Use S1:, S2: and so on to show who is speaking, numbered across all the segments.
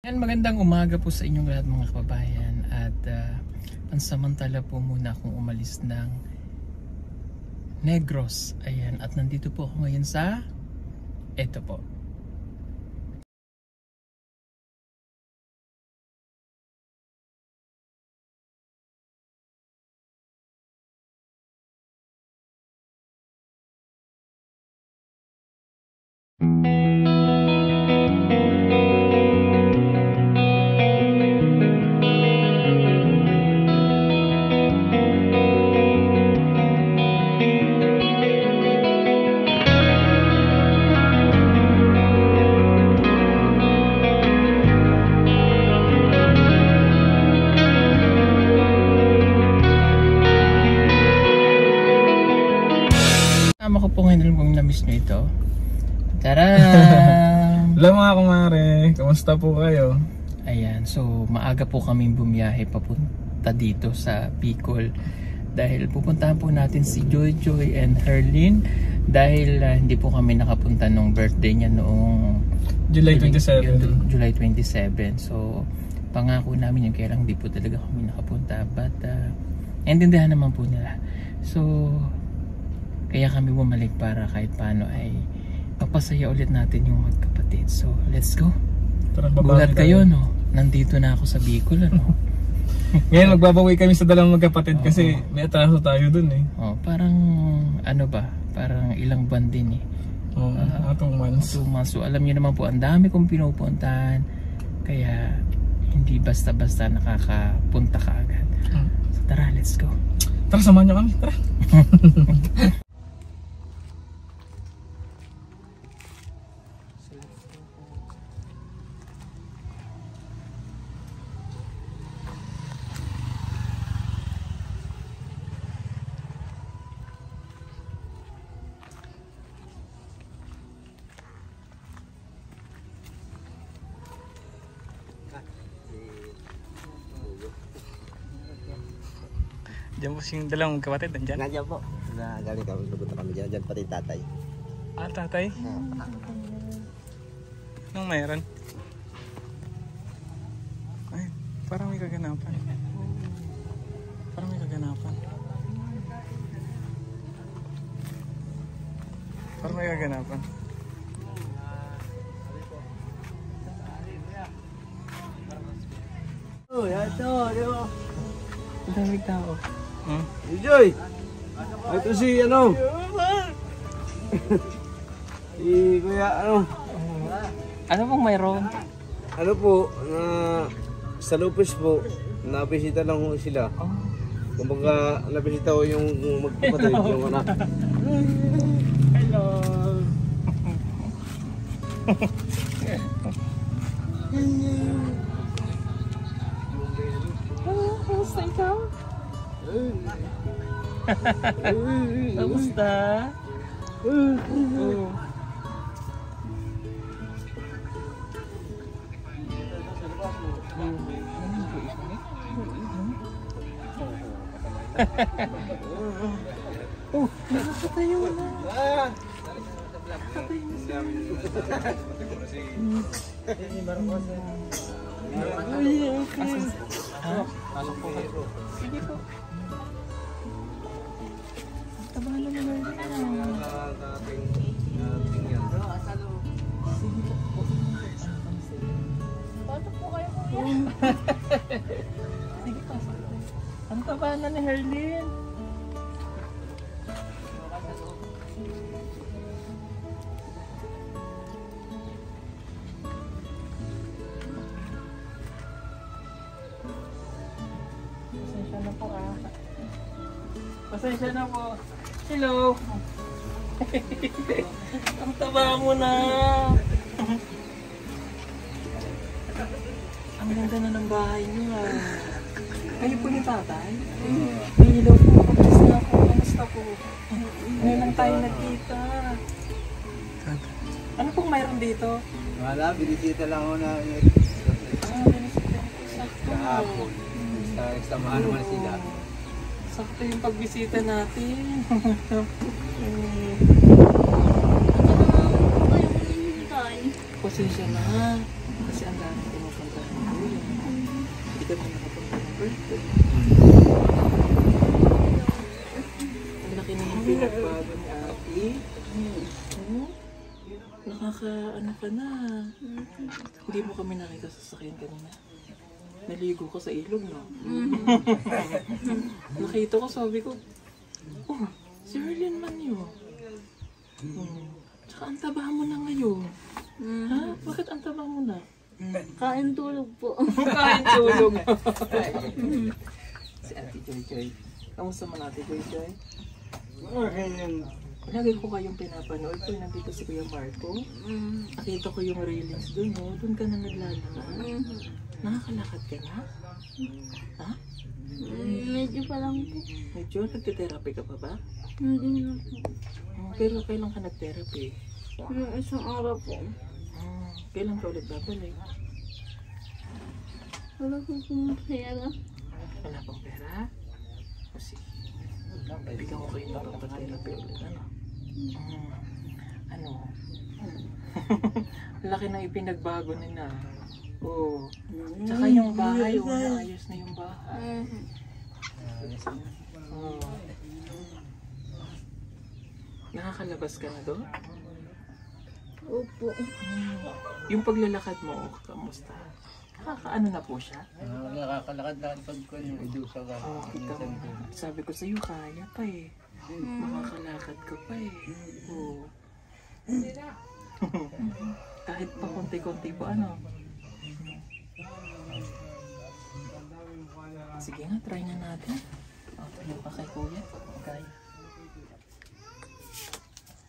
S1: Yan, magandang umaga po sa inyong lahat mga kababayan at pansamantala po muna akong umalis ng Negros. Ayan, at nandito po ako ngayon sa eto po. Tama ko po ngayon kung na-miss nyo ito. Tadam!
S2: Hello mga kumare, kamusta po kayo?
S1: Ayan, so maaga po kaming bumiyahe papunta dito sa Bicol dahil pupuntahan po natin si Joy Joy and Herlin dahil hindi po kami nakapunta nung birthday niya noong
S2: July 27.
S1: July 27. So pangako namin yung kaya lang hindi po talaga kami nakapunta, but naintindihan naman po nila. So kaya kami bumalik para kahit paano ay papasaya ulit natin yung magkapatid. So let's go. Gulat kayo, no? Nandito na ako sa Bicol, ano?
S2: Ngayon magbabawi kami sa dalawang magkapatid kasi may atraso tayo dun eh.
S1: Parang ano ba? Parang ilang buwan din eh.
S2: 2 months.
S1: 2 months. So alam niyo naman po, ang dami kong pinupuntahan. Kaya hindi basta-basta nakakapunta ka agad. So tara, let's go.
S2: Tara, samahan niyo kami. Tara. Diyan po yung dalawang kapatid, nandyan?
S3: Nandiyan po. Galing kami, pupunta kami dyan. Diyan pati tatay.
S2: Ah, tatay? Anong mayroon? Ay, parang may kaganapan. Parang may kaganapan. Parang may kaganapan.
S3: Oh, yan to, di ba?
S1: Ang daming tao.
S3: Joy! Ito si ano? Si Kuya ano?
S1: Ano pong mayroon?
S3: Ano po, sa Lopez po, nabisita lang ho sila. Kumbaga, nabisita ko yung magkapatid, yung anak.
S1: Hello! Kamusta ikaw? Kamusta? Nakapatayo na.
S3: Pasok po kayo.
S1: Sige po. Tabahan naman na rin. Sige po. Pasok po kayo kuya. Sige po. Ang tabahan na ni Herlin. Pasensya na po. Hello. Ang taba mo na. Ang ganda na ng bahay niyo. Kayo po ni tatay? Hello po. Kamusta po? Kamusta po? Ngayon lang tayo nagkita. Ano pong mayroon dito?
S3: Wala, binisita lang ako na
S1: Binisita ko sakto.
S3: kahapon. Samahan naman sila.
S1: Sakto yung pagbisita natin. Pasensya na. Kasi ang dami pumupunta kami nakapunta ng birthday. Ang laki na yung pinagbago ni Ate. Nakaka-ano ka na. Hindi mo kami nakita sa sasakyan kanina. Naligo ka sa ilog, no? Nakita ko, sabi ko, oh, si Merlin man yun. Tsaka ang taba mo na ngayon. Ha? Bakit ang taba mo na?
S4: Kain tulog po.
S1: Kain tulog. Si Ate Joy Joy. Kamusta man Ate Joy Joy? Lagi ko kayong pinapanood ko. Nandito si Kuya Marco. Nakita ko yung railings doon. No? Doon ka na naglalakad. Nakakalakad ka na? Ha?
S4: Medyo pa lang po.
S1: Medyo nagte-therapy ka pa ba?
S4: Hindi na po.
S1: Pero kailan ka nag-therapy?
S4: Yung isang araw po.
S1: Kailan ka ulit babalik?
S4: Wala po pong pera.
S1: Wala pang pera? O sige. Bibigyan ko kayo ng pagpa-therapy ulit. Ano? Laki na ipinagbago nila. Oo. Tsaka yung bahay, naayos na yung bahay. Nakakalabas ka na doon?
S4: Opo.
S1: Yung paglalakad mo, kamusta? Nakakaano na po siya?
S3: Nakakalakad-lakad pag yung idusa ka.
S1: Kita mo. Sabi ko sa'yo, kaya pa eh. Makakalakad ka pa eh. Oo. Kahit pa konti-konti po ano. Sige nga, try na natin. Tayo pa kay Kuya. Okay.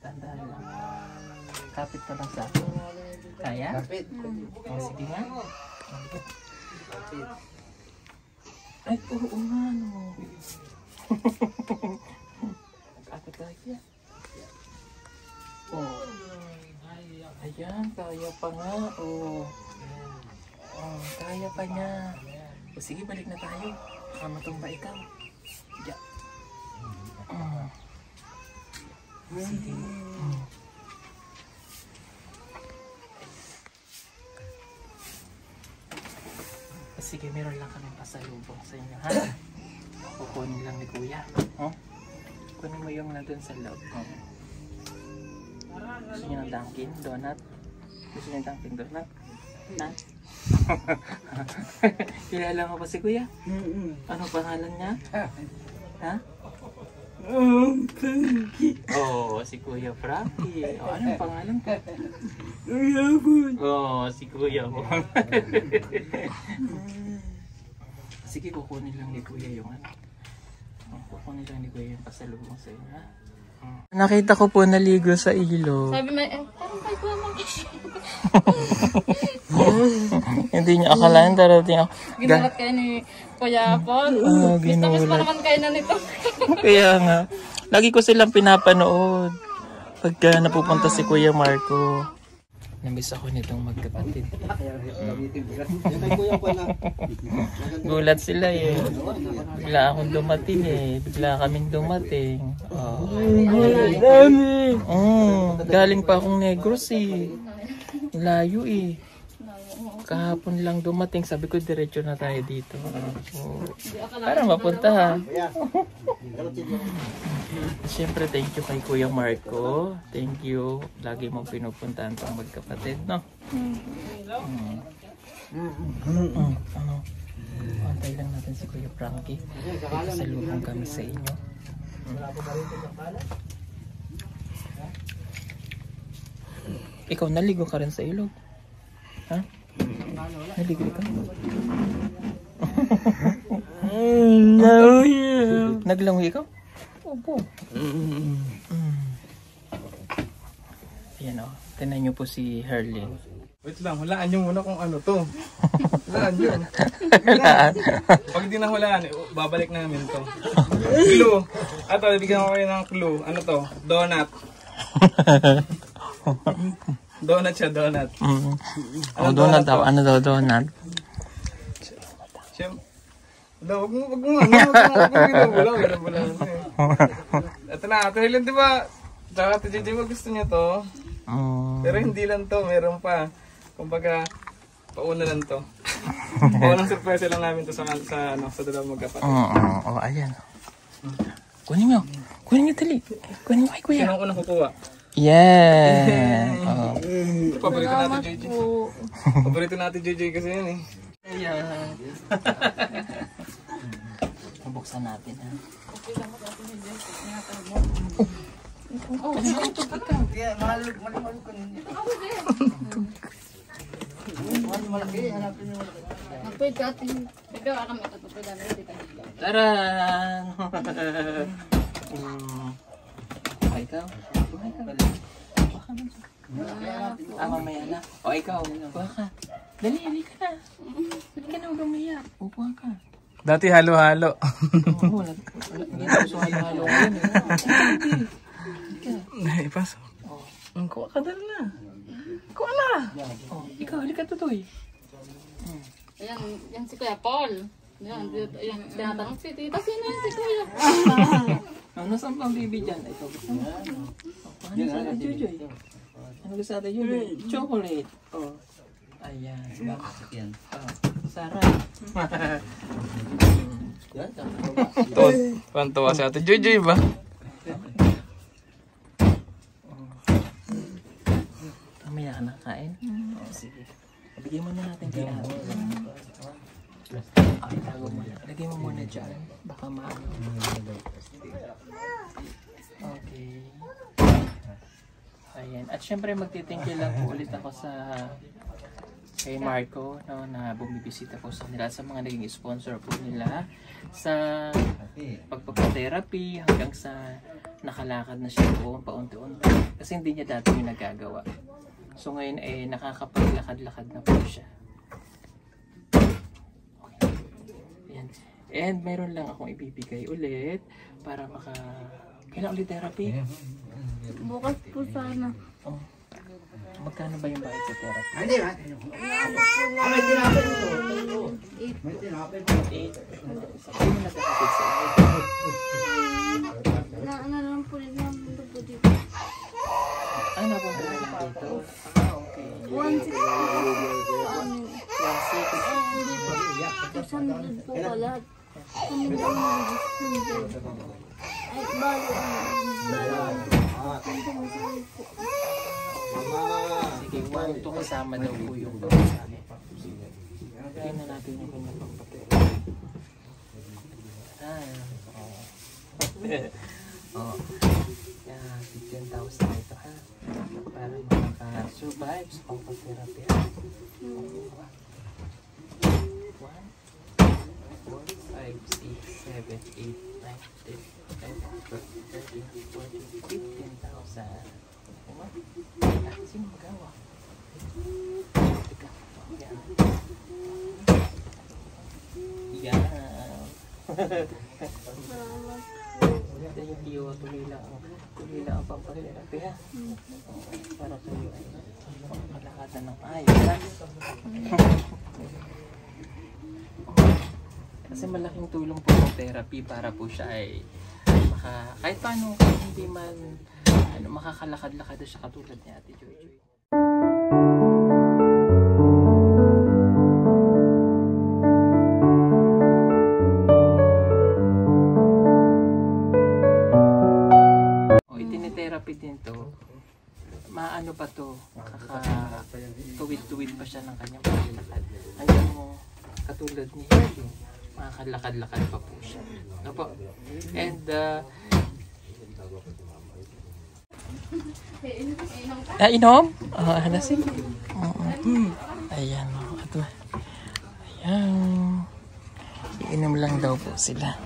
S1: Tandaan lang. Kapit pa lang sa akin. Kaya? Kapit. Sige nga. Ay, oo nga no. Kapit lagi. Oh. Ayan, kaya pa nga. Oh. Oh, kaya pa niya. O sige, balik na tayo. Matumba ikaw. Yeah. Sige. Sige, meron lang kami pasalubong sa inyo, ha? Kukunin lang ni Kuya. Oh? Kunin mo yung nandun sa loob. Oh. Gusto niyo ng Dunkin Donut? Gusto niyo ng Dunkin Donut? Na? Kilala mo ba si Kuya? Ano pangalan niya? Ha? Oh, si Kuya Frankie. Oh, anong pangalan ko? Oh, si Kuya mo. Sige, kukunin lang ni Kuya yung ano. Kukunin lang ni Kuya yung pasalubong sa inyo, ha? Nakita ko po naligo sa ilog.
S4: Sabi na, parang kay Kuya Marco.
S1: Hindi niya akalain darating ako.
S4: Ginulat kayo ni Kuya Paul. Miss pa naman kayo na nito.
S1: Kaya nga. Lagi ko silang pinapanood. Pagka napupunta si Kuya Marco. Namiss ako nitong magkapatid. Gulat sila eh. Bigla akong dumating eh. Bigla kaming dumating. Galing pa akong Negros eh. Layo eh. Kahapon lang dumating. Sabi ko diretso na tayo dito. Para mapunta ha. Siyempre thank you kay Kuya Marco. Thank you. Lagi mong pinupuntahan pang magkapatid, no? Antay lang natin si Kuya Frankie. Sasalubong kami sa inyo. Ikaw naligo ka rin sa ilog? Ha? Naligo ka? Naglangoy ikaw? Opo. Ayan o. Tinan nyo po si Herlin.
S2: Wait lang, hulaan nyo muna kung ano to. Hulaan nyo. Pag di na hulaan, babalik namin to. Clue. Ato, bigyan ko kayo ng clue. Ano to? Donut. Donut siya, donut.
S1: Ano donut daw? Ano daw donut?
S2: Siyempre. Wag mo binabula. Ito na, Ate Helen, di ba? Tsaka Ate JJ, gusto niya to. Pero hindi lang to, meron pa. Kumbaga, pauna lang to. Walang surprise lang namin to sa dalawang magkapatid.
S1: Oo, ayan. Kunin nyo. Kunin nyo dali. Kunin nyo kay kuya.
S2: Sino ang unang kukuha?
S1: Yan.
S2: Paborito natin JJ. Paborito natin JJ kasi yan eh.
S1: Ayan. Buksan natin ha. Taran! Ikaw? Mamaya na. O ikaw, kuha ka. Dali, halika na. Halika na, huwag umiyak. Kuha ka.
S2: Dati halo-halo.
S1: Oo, hindi na gusto halo-halo ngayon.
S2: Ay, paso. Kuha ka dali na. Kuha na.
S1: Ikaw, halika tutoy.
S4: Yan si Kuya Paul. Yan, tinatanong si Tita, sino yan si Kuya?
S1: Nasaan pang baby dyan? Ito, gusto mo? Ano sa atin, Jojoy? Ano gusto natin, Jojoy? Chocolate. Oh. Ayan. Sarah.
S2: Tuwan-tuwa si Ate JJ ba?
S1: Mamaya ka nakain? Sige. Bigyan mo na natin kay Ate. Ay, tago mo na. Lagay mo muna dyan. Baka maano. Okay. Ayan. At syempre magti-thank you lang po ulit ako sa kay Marco, no, na bumibisita po sa kanila at sa mga naging sponsor po nila sa pagpapatherapy hanggang sa nakalakad na siya po paunti-unti kasi hindi niya dati yung nagagawa. So ngayon ay nakakapaglakad-lakad na po siya. Okay. Ayan. And meron lang akong ibibigay ulit para kailan ulit therapy?
S4: Bukas po sana.
S1: Oh. Magkano ba yung bayad sa therapy?
S3: Hindi ba? May tinapay mo. May tinapay mo.
S1: 8. Saan mo nagkakapit sa
S4: Ano lang po rin namin ito po dito.
S1: ano ba ba dito? Okay.
S4: 160 po. Ano?
S1: 160.
S4: Hindi po. 600 po ka lahat. Kami lang yung 600. Ay, balo.
S1: Sige, 1 to kasama daw po yung pagkasama. Kaya na natin yung kanyang pagpapel. Oo. Kaya 15,000 ito ha. Para makaka-survive sa pagpapatherapy. 15,000. Sino magawa? Yan. Ito yung tiyo, tuloy lang ang pampatherapy ha. Para kayo ay malakatan ng ayos ha. Kasi malaking tulong po yung therapy para po siya ay kahit paano hindi man makakalakad-lakad siya katulad ni Ate Jojoy. Itinitherapy din to. Maano pa to? Tuwid-tuwid pa siya ng kanyang paglakad. Hanggang mo katulad ni Herdy, makakalakad-lakad pa po siya. Ano po? And inom? Sige. Ayan. Ayan. Iinom lang daw po sila.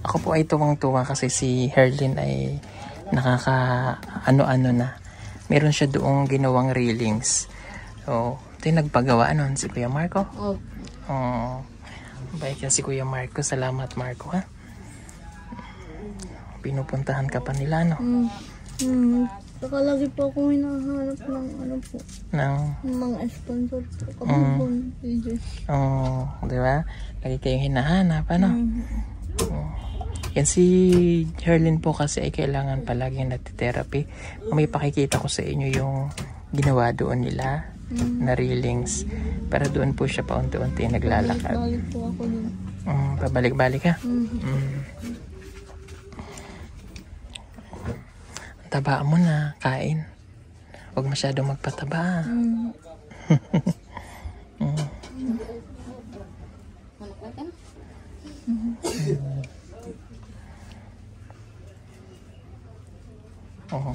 S1: Ako po ay tuwang-tuwa kasi si Herlyn ay nakaka-ano-ano na. Meron siya doong ginawang railings. So, ito yung nagpagawa nun si Kuya Marco. Baik yan si Kuya Marco. Salamat Marco ha. Pinupuntahan ka pa nila no?
S4: Saka lagi po akong hinahanap ng ano po.
S1: Ng
S4: mga sponsor po. Kapag
S1: di ba? Lagi kayong hinahanap ano? Yan si Herlyn po kasi ay kailangan palaging nagte-therapy. May pakikita ko sa inyo yung ginawa doon nila. na railings. Pero doon po siya paunti-unti naglalakad.
S4: Balik po ako dun.
S1: Pabalik-balik ka? Taba mo na, kain. Huwag masyadong magpataba.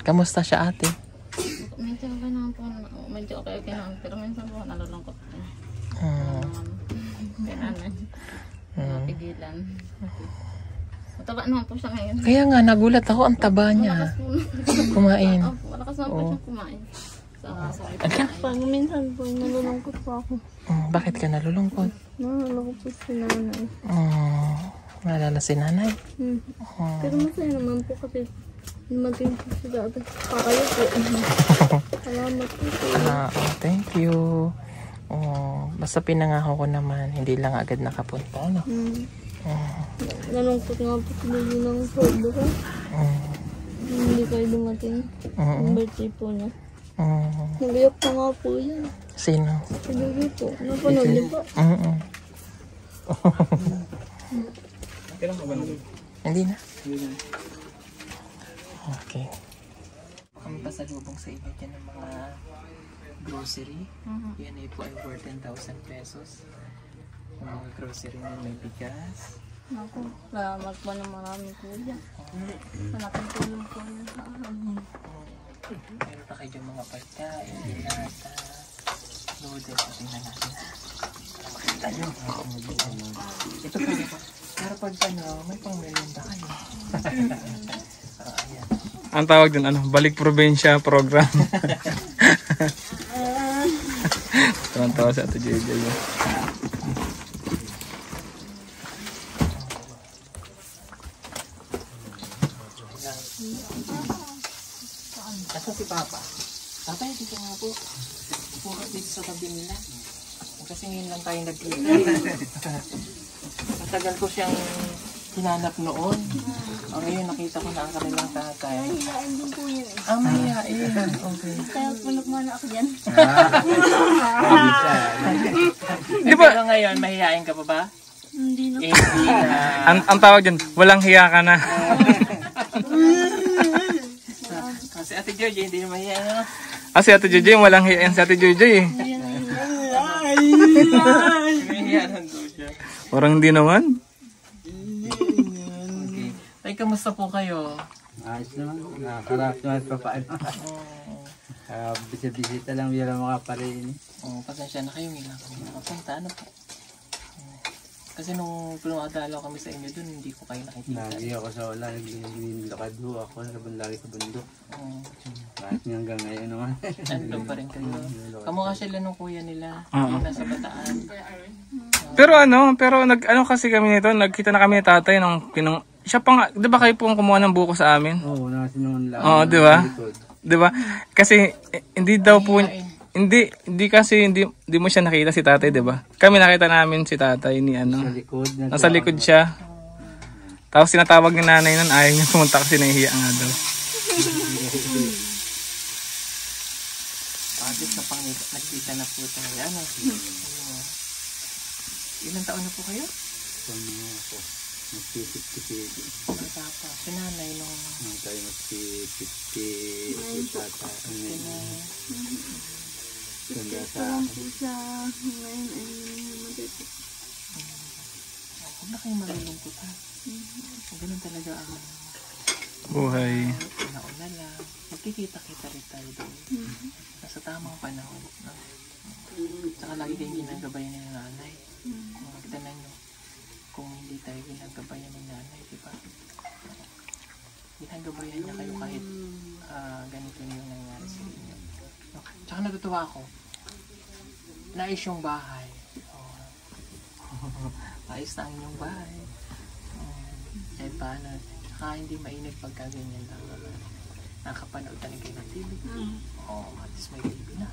S1: Kamusta siya, ate?
S4: Minsan okay naman po, medyo okay naman, pero minsan po nalulungkot po. Kaya nanay, napigilan. Mataba naman po siya ngayon.
S1: Kaya nga, nagulat ako, ang taba niya. Kumain.
S4: Malakas naman po siyang kumain. Pag minsan po, nalulungkot po ako.
S1: Bakit ka nalulungkot?
S4: Nalulungkot po si nanay.
S1: Naalala si nanay?
S4: Pero masaya naman po kasi dumating po si dati. Kakayo po. Salamat po.
S1: Thank you. Basta pinangako ko naman, hindi lang agad nakapunta, no?
S4: Nalungkot nga po sila yun ng sordo ko. Hindi kayo dumating. Ang birthday po niya. Nagayak pa nga po yan.
S1: Sino?
S4: Si Lugi po. Napanood niyo po.
S2: Kailan ka ba nag-
S1: Hindi na. Okay. Kami pasalubong sa inyo dyan ng mga grocery. Yan ay po ay worth 10,000 pesos. Yung mga grocery na may bigas.
S4: Ako, salamat po ng marami po dyan. Malaking tulong po niya sa akin.
S1: Meron pa kayo mga pagkain, lata, noodles, at tingnan natin. Makita nyo. Ito pa. Pero pag may pang merienda kayo. Ayan.
S2: Ang tawag dun, balik probinsya program. Tawa sa Ate JJ.
S1: Asa si Papa? Papa, dito nga po. Upo ka dito sa tabi nila. Kasi ngayon lang tayo nagkita. Matagal ko siyang hinanap noon. Ngayon nakita ko na ang kanilang tatay.
S4: Mahihain din po yun eh.
S1: Mahihain. Okay.
S4: Kaya punok-mana ako dyan.
S1: Di ba? Pero ngayon, mahihain ka pa ba?
S4: Hindi na.
S1: Hindi na.
S2: Ang tawag dyan, walang hiya ka na.
S1: Kasi Ate Georgie, hindi na mahihain, no?
S2: Si Ate JJ, walang hiya yan si Ate JJ eh.
S1: Mahihain daw siya.
S2: Parang hindi naman.
S1: Okay. Ay, kamusta po kayo?
S3: Ayos naman. Nakakarap naman pa paano. Bisita lang biyara makaparin.
S1: Pasensya na kayo, hindi lang kami nakapunta. Ano po? Kasi nung pinadalaw kami sa inyo dun, hindi ko kayo nakikita.
S3: Lagi ako sa wala. Naglilakad ho ako. Lagi sa bundok. Kahit hanggang ngayon naman.
S1: Nandun pa rin kayo. Kamukha sila nung kuya nila. Yung nasa Bataan.
S2: Pero kasi kami nito, nagkita na kami ni tatay nung siya pa nga, di ba kayo pong kumuha ng buko sa amin?
S3: Oo, nasinungan lang.
S2: Oo, di ba? Di ba? Kasi hindi daw po, hindi mo siya nakita si tatay, di ba? Kami nakita namin si tatay ni
S3: Sa likod.
S2: nasa likod siya. Tapos sinatawag ni nanay nun, ayaw niya pumunta kasi nahihiya nga daw.
S1: At least nagkita na po tayo. Ilang taon na po kayo?
S3: Magpipit-tipid.
S1: Papa, si nanay nung...
S3: Tayo magpipit. Tata. Ganda sa
S4: Alam po siya ngayon ay namatay po.
S1: Huwag na kayong malulungkot, ha? Ganun talaga ang
S2: Buhay.
S1: una lang. Magkikita-kita rin tayo doon. Nasa tamang panahon. No? Saka lagi kayong ginagabayan ni nanay. Makikita na nyo kung hindi tayo ginagabayan ni nanay, di ba? Ginagabayan niya kayo kahit ganito yung nangyari sa inyo. No? Tsaka natutuwa ako. Nais yung bahay. Ayos na ang inyong bahay. Kahit paano. Tsaka hindi mainit pagka ganyan lang naman. Nakapanood na rin kayo ng TV. At least may TV na.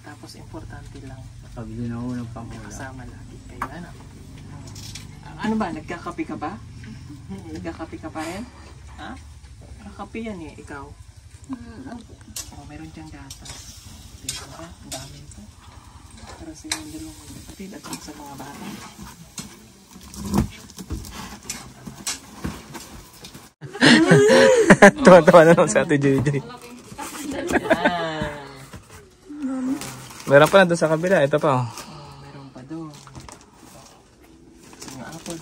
S1: Tapos importante lang.
S3: Kabili na ako ng pangula.
S1: Kasama lagi kayo. Ano ba? Nagkakape ka ba? Nagkakape ka pa rin? Ha? Kakape yan eh. Ikaw? Oh, meron diyang gatas. Dito ka, ang dami ito. Para sa yung dalawang magkapatid at sa mga bata.
S2: Tuwa-tuwa na lang si Ate Joy. Meron pa na doon sa kabila. Ito pa oh.
S1: Meron pa doon. Mga apple.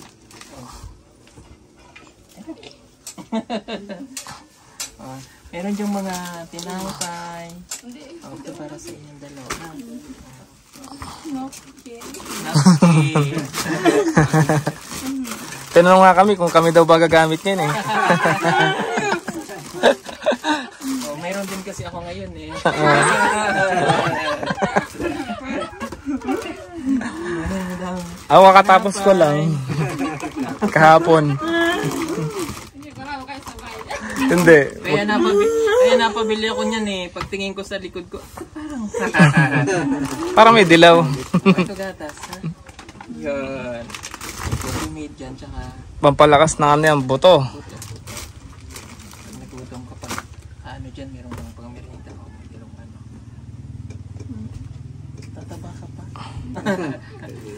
S1: Meron diyang mga tinapay. Ito para sa inyong dalawa. Napkin.
S2: Tinanong nga kami kung kami daw ba gagamit niyan eh.
S1: Mayroon din kasi ako ngayon eh.
S2: Ako kakatapos ko lang. Kahapon. Hindi.
S1: Kaya napabili ako niyan eh. Pagtingin ko sa likod ko,
S2: Parang may dilaw.
S1: ito gatas ha? Yun. Ito made dyan, tsaka
S2: Pampalakas na ano yan, buto.
S1: pag nagutom ka pa. Ano dyan, meron kang pang merienda ko. Meron ano. Tataba ka pa.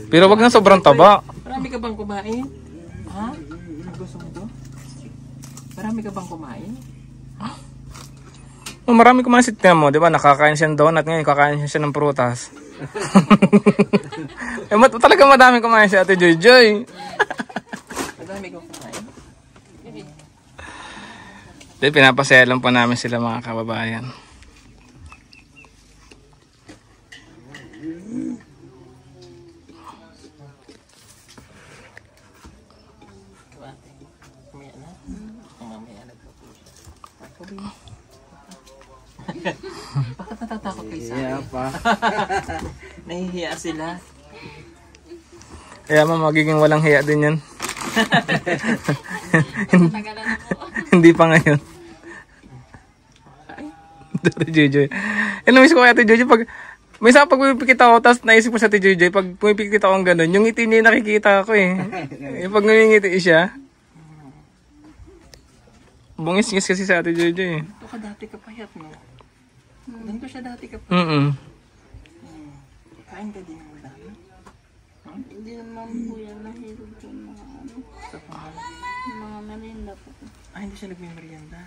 S2: Pero wag na sobrang taba.
S1: Marami ka bang kumain? Ha? Gusto mo to? Marami ka bang kumain?
S2: Oh, marami kumain si Tia mo, di ba? Nakakain siya ng donut, ngayon kakain siya ng prutas. Talaga madami kumain si Ate Joy Joy.
S1: Marami kang kumain?
S2: Di, pinapasaya lang po namin sila mga kababayan.
S1: Mamaya na? Mamaya na po siya. Bakit natatakot kayo sa akin?
S3: pa.
S1: Nahihiya sila.
S2: Kaya magiging walang hiya din yan. Hindi pa ngayon. Ate Joy Joy. Namiss ko kay Ate Joy Joy pag minsan pag pumipikit ako, tapos naisip ko sa Ate Joy Joy, pag pumipikit ako ng ganun, yung ngiti niya nakikita ko eh. Pag ngumingiti siya, bungis-ngis kasi sa Ate Joy Joy eh.
S1: Ito ka dati kapayat mo. Ganito siya dati kapayat. Kain ka din mo dami.
S4: Hindi naman po yan nahirap po mga ano.
S1: Sa pangalan.
S4: Mga merinda po.
S1: Hindi siya nagmimerienda.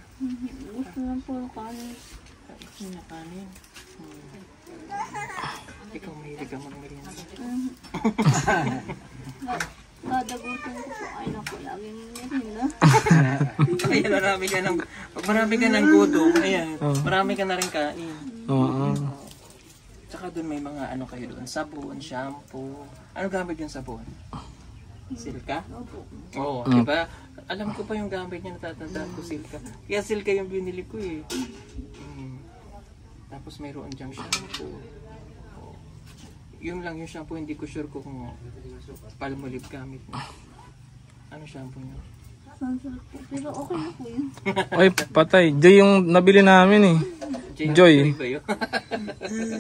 S4: Gusto lang po kanin.
S1: Kain niya kanin. Ikaw mahilig ka mag-merienda.
S4: Kada gutom ko po ay naku laging merinda.
S1: Kaya marami ka ng gutom. Ayan, marami ka na rin kain.
S2: Oo.
S1: Tsaka doon may mga ano kayo doon, sabon, shampoo. Ano gamit yung sabon? Silka? Oo, diba? Alam ko pa yung gamit niya, natatandaan ko silka. Kaya silka yung binili ko eh. Tapos mayroon diyang shampoo. Yun lang yung shampoo, hindi ko sure kung Palmolive gamit niya. Ano shampoo niya?
S4: Sunsilk po. Pero okay na po yun.
S2: Ay, patay. Joy yung nabili namin eh. Joy.
S1: Ba yun?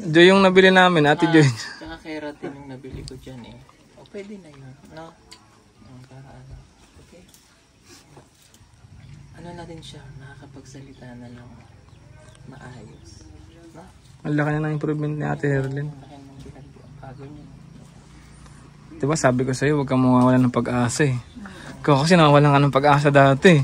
S2: Joy yung nabili namin, Ate Joy.
S1: Tsaka keratin yung nabili ko dyan eh. O pwede na yun, no? Para ano. Okay. Ano na din siya, nakakapagsalita na lang maayos. No?
S2: Ang laki na ng improvement ni Ate Herlin.
S1: Laki ng pinagbago niya.
S2: Diba sabi ko sa'yo, huwag kang mawawalan ng pag-asa eh. Ikaw kasi nawawalan ka ng pag-asa dati.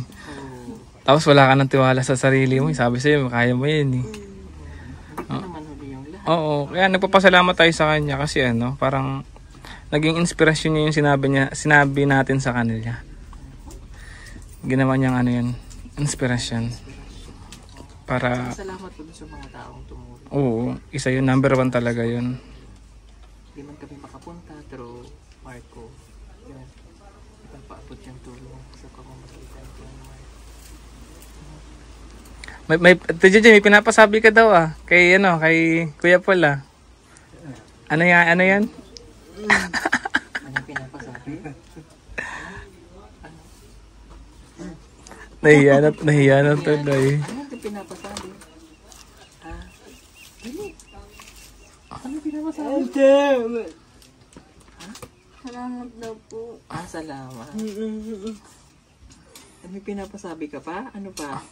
S2: Tapos wala ka ng tiwala sa sarili mo. Sabi sa'yo, kaya mo yan eh.
S1: Hindi naman huli yung lahat.
S2: Oo, kaya nagpapasalamat tayo sa kanya kasi ano, parang naging inspirasyon niya yung sinabi natin sa kanila. Ginawa niyang ano yun, inspirasyon. Para,
S1: Salamat po sa mga taong tumulong.
S2: oo, isa yun, number 1 talaga yun.
S1: Hindi man kami makapunta, pero Marco, yun, ipapaabot yung tulong sa pamamagitan ko ng Marco.
S2: may pinapasabi ka daw ah, kay Kuya Paul ah. Ano yan?
S1: Ano yung pinapasabi?
S2: Nahiya na tuloy.
S1: Ano yung pinapasabi? Ha? Ano yung pinapasabi?
S4: Salamat daw po.
S1: Salamat. Ano yung pinapasabi ka pa? Ano pa?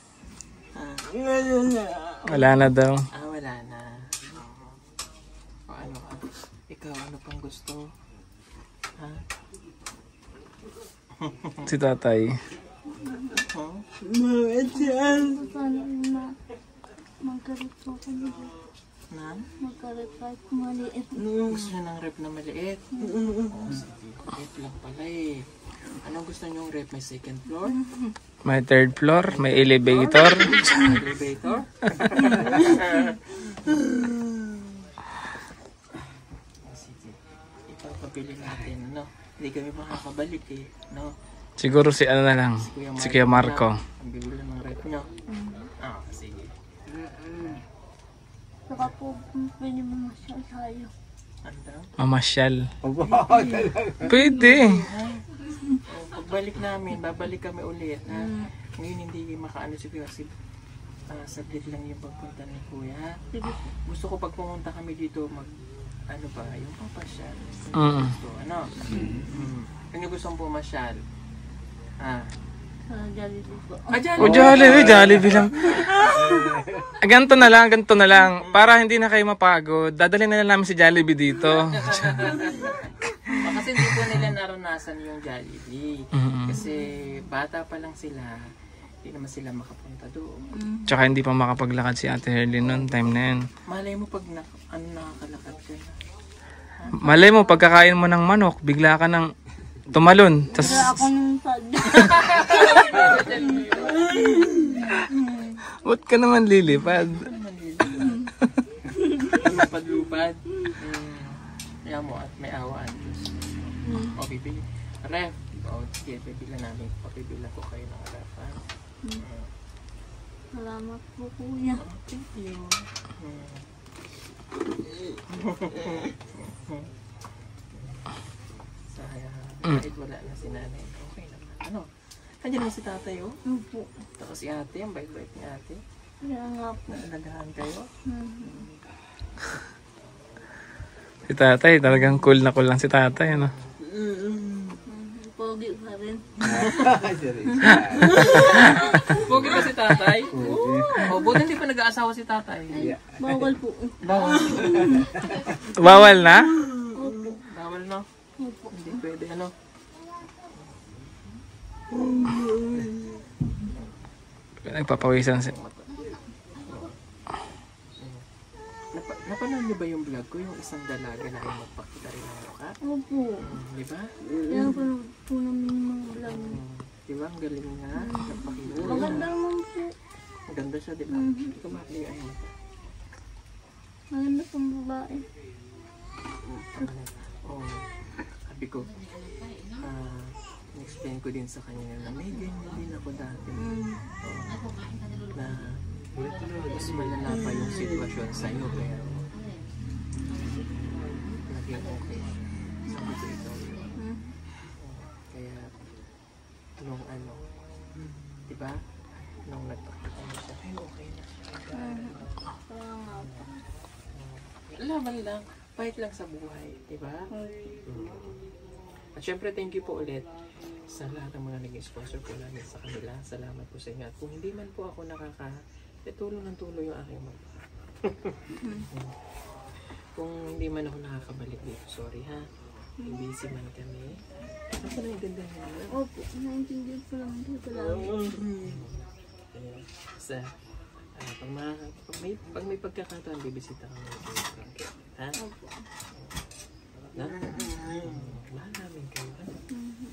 S2: Wala na daw.
S1: Wala na. O ano ka? Ikaw, ano pang gusto? Ha?
S2: Si tatay.
S4: Sana magkarit po kami.
S1: Na?
S4: Magkarit kahit maliit.
S1: Gusto niyo ng rep na maliit? Oh, sige. Rep lang pala eh. Anong gusto niyong rep? May second floor?
S2: May third floor, may elevator.
S1: Elevator? Sige. Ipapabili natin, no? Hindi kami makakabalik eh, no?
S2: Siguro si ano na lang, si Kuya Marco.
S1: Ang bibili ng rep niyo. Sige.
S4: Saka po, pwede mo masyal tayo.
S1: Ano?
S2: Mamasyal. Pwede.
S1: Pagbalik namin, babalik kami ulit. Ha? Ngayon hindi makaano si Kuya kasi saglit lang yung pagpunta ni Kuya. Gusto ko pag pumunta kami dito ano ba, yung papasyal. Gusto, ano? Ano gusto mong pumasyal?
S4: Jollibee po.
S2: Jollibee lang. Ganito na lang. Para hindi na kayo mapagod, dadalhin na lang namin si Jollibee dito.
S1: Kasi hindi po nila naranasan yung Jollibee. Kasi bata pa lang sila, hindi naman sila makapunta doon.
S2: Tsaka hindi pa makapaglakad si Ate Herlyn noon, time na yun.
S1: Malay mo pag nakakalakad ka na.
S2: Malay mo, pagkakain mo ng manok, bigla ka ng tumalon.
S4: Kaya ako nung sad.
S2: Ba't ka naman lilipad?
S1: Lupad-lupad. Kaya mo at may awaan. O, bibili. Ref. O, sige, bibila namin. Papibila ko kayo ng ref.
S4: Salamat po, Kuya.
S1: Thank you. Kahit wala na si nanay, okay naman. Ano? Nandiyan naman si tatay, oh.
S4: Opo.
S1: Tapos si ate, ang bait-bait ni ate.
S4: Kaya nga po.
S1: Nalagahan kayo.
S2: Si tatay, talagang cool na cool lang si tatay, ano?
S4: Pogi pa rin.
S1: Pogi ba si tatay? Oo. Buti hindi pa nag-aasawa si tatay.
S4: Bawal po.
S2: Bawal na?
S4: Opo.
S1: Bawal, no?
S4: Opo.
S1: Hindi pwede, ano?
S2: Nagpapawisan si...
S1: Napanood niyo ba yung vlog ko? Yung isang dalaga na ay magpakita rin ng mukha?
S4: Opo.
S1: Di ba?
S4: Kaya panood po namin yung mga vlog.
S1: Di ba? Ang galing nga. Nagpakita.
S4: Maganda naman po.
S1: Maganda siya, di ba? Hindi ko makakali ay mata.
S4: Maganda pong babae.
S1: Oo. Sabi ko, explain ko din sa kanya na may ganyan din ako dati. Na mas malala pa yung sitwasyon sa'yo, pero naging okay. Sabi ko ikaw yun. Kaya, nung ano, diba? Nung nagpakita mo siya, ay okay na siya.
S4: Kaya nga po.
S1: Laban lang, fight lang sa buhay, diba? At syempre, thank you po ulit sa lahat ng mga naging sponsor po namin sa kanila. Salamat po sa inyo. At kung hindi man po ako tulong ng tulong yung aking mga. Kung hindi man ako nakakabalik dito, sorry ha. Busy man kami. Ako naiintindihan mo na.
S4: Opo. Naintindihan po naman po talaga.
S1: Basta, pag may pagkakataon, bibisita ko ng ha?
S4: Opo.
S1: Na? Mahal namin kayo.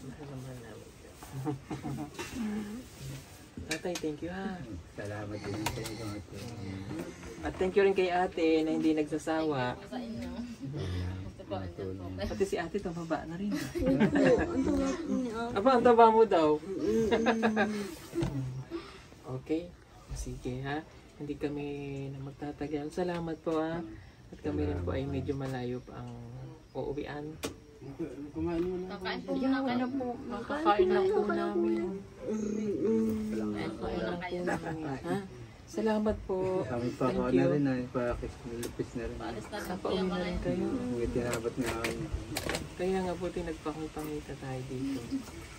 S1: Mahal naman namin kayo. Tatay, thank you ha.
S3: Salamat din sa inyo.
S1: At thank you rin kay ate na hindi nagsasawa. Pati si ate tumaba na rin.
S4: Ang tawag po niya.
S1: Aba, ang taba mo daw. Okay. Sige ha. Hindi kami na magtatagal. Salamat po ha. At kami rin po ay medyo malayo pa ang uuwian.
S4: Kakain na po.
S1: Makakain lang po namin. Makakain lang po namin. Ha? Salamat po.
S3: Kami pa
S1: Thank
S3: ako
S1: you.
S3: na rin, nilupis na rin.
S1: Napauwi na rin kayo.
S3: Ngiti Tinabot nga ako niya.
S1: Kaya nga buti nagpangita tayo dito.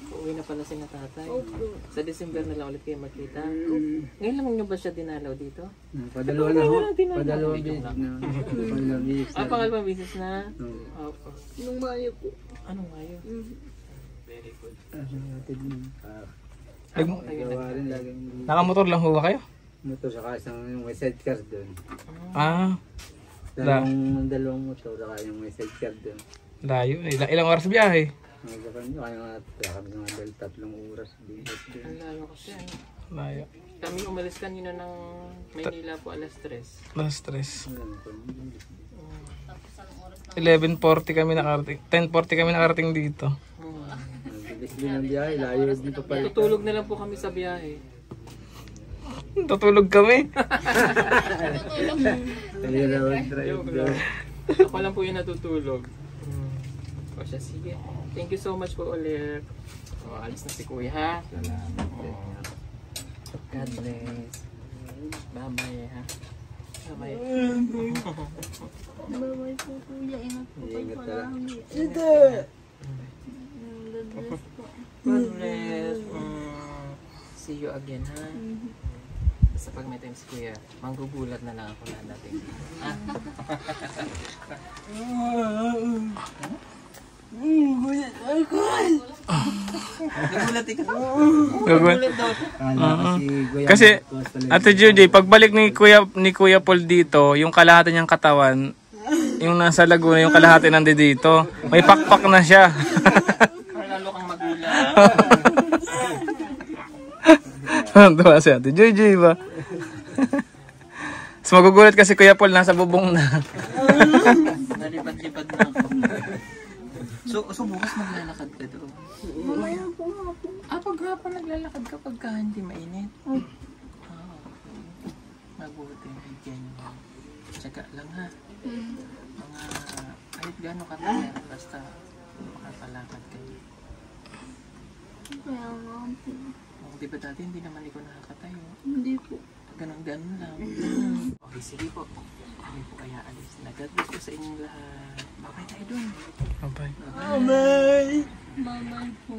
S1: Uuwi na pala si na tatay.
S4: Opo.
S1: Sa December na lang ulit kayo magkita. Ngayon lang nyo ba siya dinalaw dito?
S3: Padalawa na ho. Padalawang bisis na. Padalawang bisis na.
S1: Pangalawang bisis na?
S3: Oo.
S1: Opo.
S4: Nung Mayo po.
S1: Anong ngayon? Very good.
S3: Natin mo.
S1: Ano kayo
S3: Gawa rin laging
S2: Nakamotor lang ho ba kayo?
S3: motor saka isang yung may sidecar doon.
S2: Ah,
S3: Dalawang motor saka yung may sidecar doon.
S2: layo. Ilang oras biyahe?
S3: Ang sa kanya, kaya kami nga dahil 3 oras dito.
S1: Ang layo kasi ano.
S2: Layo.
S1: Kami umalis kanina ng Maynila po alas 3.
S2: Last stress. 11:40 kami nakarating. 10:40 kami nakarating dito.
S3: Bilis din ang biyahe, layo din pa pala.
S1: Tutulog na lang po kami sa biyahe.
S2: Tutulog kami.
S3: Kaya naman drive doon.
S1: Ako lang po yung natutulog. O siya, sige. Thank you so much po ulit. O, alis na si Kuya ha. God bless. Bye-bye ha. Bye-bye.
S4: Bye-bye po kuya. Ingat po kayo
S3: Ingat ka lang.
S4: palagi. God bless po.
S1: God bless. See you again ha. Basta pag may time si Kuya, manggugulat na lang ako na natin. Ha? Nagulat ikaw. Nagulat daw.
S2: Kasi Ate Judy, pagbalik ni Kuya Paul dito, yung kalahati niyang katawan, yung nasa Laguna, yung kalahati nandi dito. May pakpak na siya.
S1: Lalo kang magulat.
S2: Tuwa si Ate Judy ba? So magugulat kasi Kuya Paul nasa bubong na.
S1: Nalipad-lipad na ako. So bukas maglalakad ka doon?
S4: Mamaya po nga po.
S1: Pag hapon naglalakad ka pagka hindi mainit? Mabuti, bigyan mo. Tsaga lang ha. Mga kahit gano'ng katagal, basta makapalakad kayo.
S4: Kaya nga po.
S1: Di ba dati hindi naman ikaw nakakatayo?
S4: Hindi po.
S1: Ganon-ganon lang. Okay, sige po. Kami po kaya alis na. God bless po sa inyong lahat. Bye-bye tayo dun.
S2: Bye.
S1: Bye-bye.
S4: Bye-bye po.